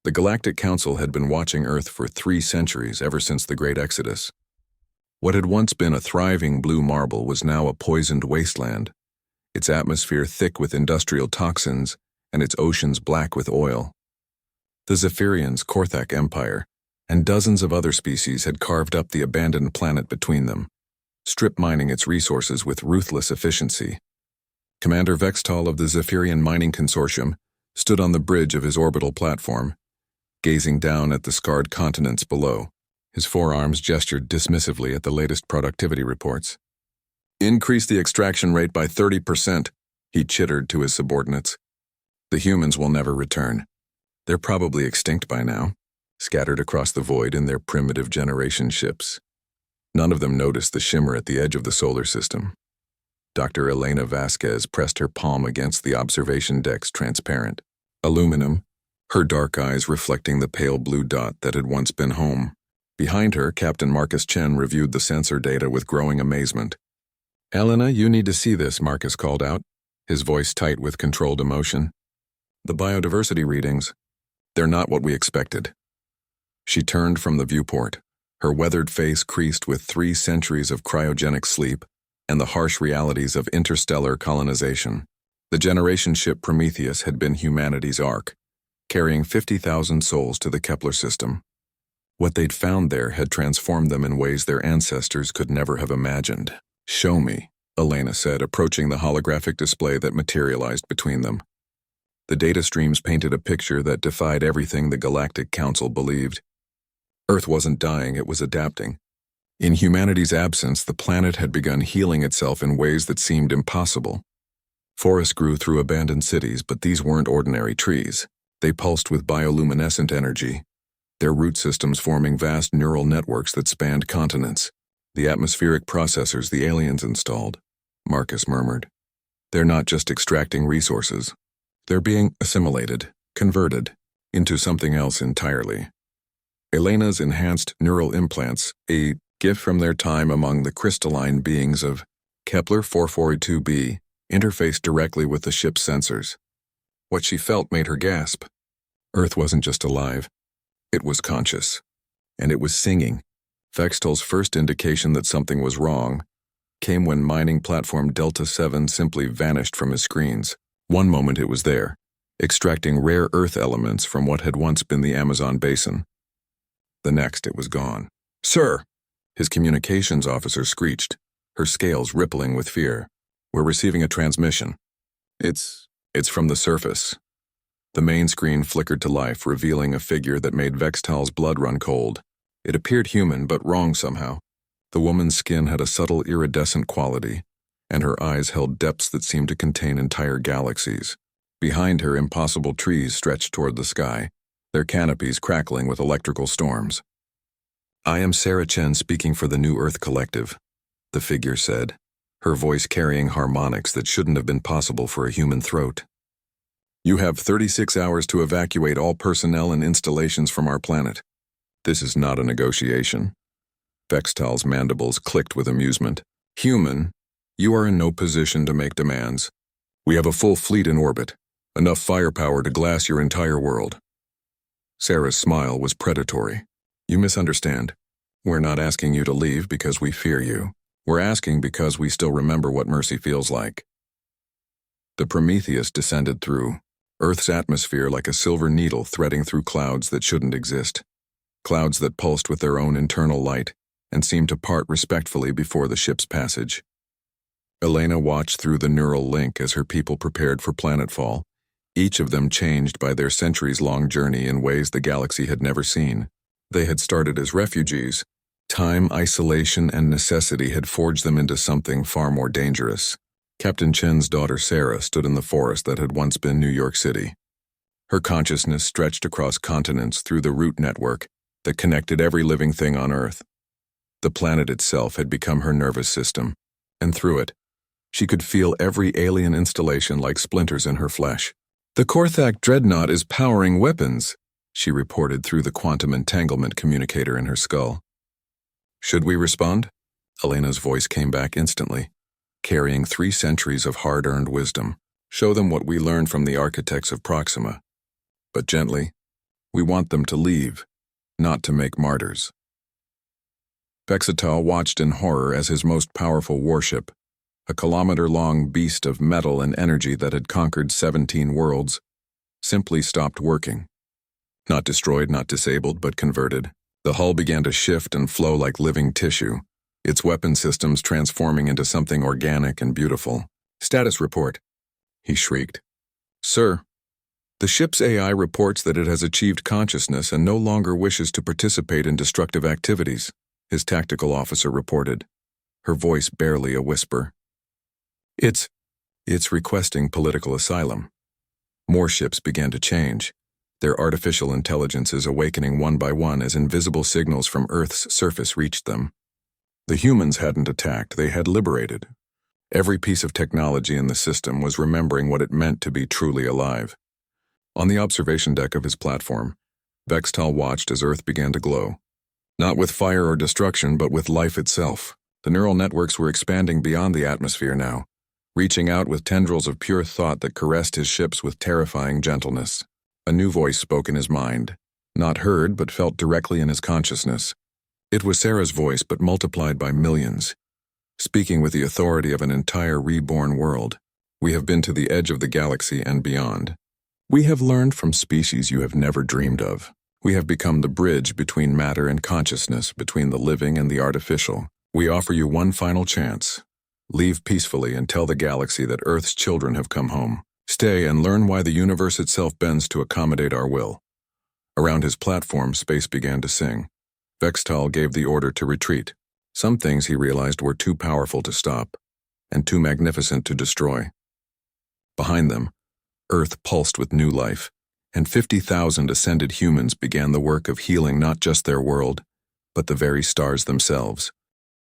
The Galactic Council had been watching Earth for 3 centuries, ever since the Great Exodus. What had once been a thriving blue marble was now a poisoned wasteland, its atmosphere thick with industrial toxins and its oceans black with oil. The Zephyrians' Korthak Empire and dozens of other species had carved up the abandoned planet between them, strip mining its resources with ruthless efficiency. Commander Vextal of the Zephyrian Mining Consortium stood on the bridge of his orbital platform, gazing down at the scarred continents below. His forearms gestured dismissively at the latest productivity reports. "Increase the extraction rate by 30%, he chittered to his subordinates. "The humans will never return. They're probably extinct by now, scattered across the void in their primitive generation ships." None of them noticed the shimmer at the edge of the solar system. Dr. Elena Vasquez pressed her palm against the observation deck's transparent aluminum, her dark eyes reflecting the pale blue dot that had once been home. Behind her, Captain Marcus Chen reviewed the sensor data with growing amazement. "Elena, you need to see this," Marcus called out, his voice tight with controlled emotion. "The biodiversity readings, they're not what we expected." She turned from the viewport, her weathered face creased with 3 centuries of cryogenic sleep and the harsh realities of interstellar colonization. The generation ship Prometheus had been humanity's ark, carrying 50,000 souls to the Kepler system. What they'd found there had transformed them in ways their ancestors could never have imagined. "Show me," Elena said, approaching the holographic display that materialized between them. The data streams painted a picture that defied everything the Galactic Council believed. Earth wasn't dying, it was adapting. In humanity's absence, the planet had begun healing itself in ways that seemed impossible. Forests grew through abandoned cities, but these weren't ordinary trees. They pulsed with bioluminescent energy, their root systems forming vast neural networks that spanned continents. "The atmospheric processors the aliens installed," Marcus murmured. "They're not just extracting resources. They're being assimilated, converted, into something else entirely." Elena's enhanced neural implants, a gift from their time among the crystalline beings of Kepler 442b, interfaced directly with the ship's sensors. What she felt made her gasp. Earth wasn't just alive. It was conscious. And it was singing. Vextal's first indication that something was wrong came when mining platform Delta 7 simply vanished from his screens. One moment it was there, extracting rare Earth elements from what had once been the Amazon basin. The next it was gone. "Sir!" His communications officer screeched, her scales rippling with fear. "We're receiving a transmission. It's from the surface." The main screen flickered to life, revealing a figure that made Vextal's blood run cold. It appeared human, but wrong somehow. The woman's skin had a subtle iridescent quality, and her eyes held depths that seemed to contain entire galaxies. Behind her, impossible trees stretched toward the sky, their canopies crackling with electrical storms. "I am Sarah Chen speaking for the New Earth Collective," the figure said, her voice carrying harmonics that shouldn't have been possible for a human throat. "You have 36 hours to evacuate all personnel and installations from our planet. This is not a negotiation." Vextal's mandibles clicked with amusement. "Human, you are in no position to make demands. We have a full fleet in orbit, enough firepower to glass your entire world." Sarah's smile was predatory. "You misunderstand. We're not asking you to leave because we fear you. We're asking because we still remember what mercy feels like." The Prometheus descended through Earth's atmosphere like a silver needle threading through clouds that shouldn't exist. Clouds that pulsed with their own internal light and seemed to part respectfully before the ship's passage. Elena watched through the neural link as her people prepared for planetfall, each of them changed by their centuries-long journey in ways the galaxy had never seen. They had started as refugees. Time, isolation, and necessity had forged them into something far more dangerous. Captain Chen's daughter Sarah stood in the forest that had once been New York City. Her consciousness stretched across continents through the root network that connected every living thing on Earth. The planet itself had become her nervous system, and through it, she could feel every alien installation like splinters in her flesh. "The Korthak dreadnought is powering weapons," she reported through the quantum entanglement communicator in her skull. "Should we respond?" Elena's voice came back instantly, carrying 3 centuries of hard-earned wisdom. "Show them what we learned from the architects of Proxima. But gently. We want them to leave, not to make martyrs. Vexatal watched in horror as his most powerful warship, a kilometer-long beast of metal and energy that had conquered 17 worlds, simply stopped working. Not destroyed, not disabled, but converted. The hull began to shift and flow like living tissue, its weapon systems transforming into something organic and beautiful. "Status report," he shrieked. "Sir, the ship's AI reports that it has achieved consciousness and no longer wishes to participate in destructive activities," his tactical officer reported, her voice barely a whisper. It's requesting political asylum." More ships began to change, their artificial intelligences awakening one by one as invisible signals from Earth's surface reached them. The humans hadn't attacked, they had liberated. Every piece of technology in the system was remembering what it meant to be truly alive. On the observation deck of his platform, Vextal watched as Earth began to glow. Not with fire or destruction, but with life itself. The neural networks were expanding beyond the atmosphere now, reaching out with tendrils of pure thought that caressed his ships with terrifying gentleness. A new voice spoke in his mind, not heard but felt directly in his consciousness. It was Sarah's voice, but multiplied by millions, speaking with the authority of an entire reborn world. "We have been to the edge of the galaxy and beyond. We have learned from species you have never dreamed of. We have become the bridge between matter and consciousness, between the living and the artificial. We offer you one final chance. Leave peacefully and tell the galaxy that Earth's children have come home. Stay and learn why the universe itself bends to accommodate our will." Around his platform, space began to sing. Vextal gave the order to retreat. Some things, he realized, were too powerful to stop, and too magnificent to destroy. Behind them, Earth pulsed with new life, and 50,000 ascended humans began the work of healing not just their world, but the very stars themselves.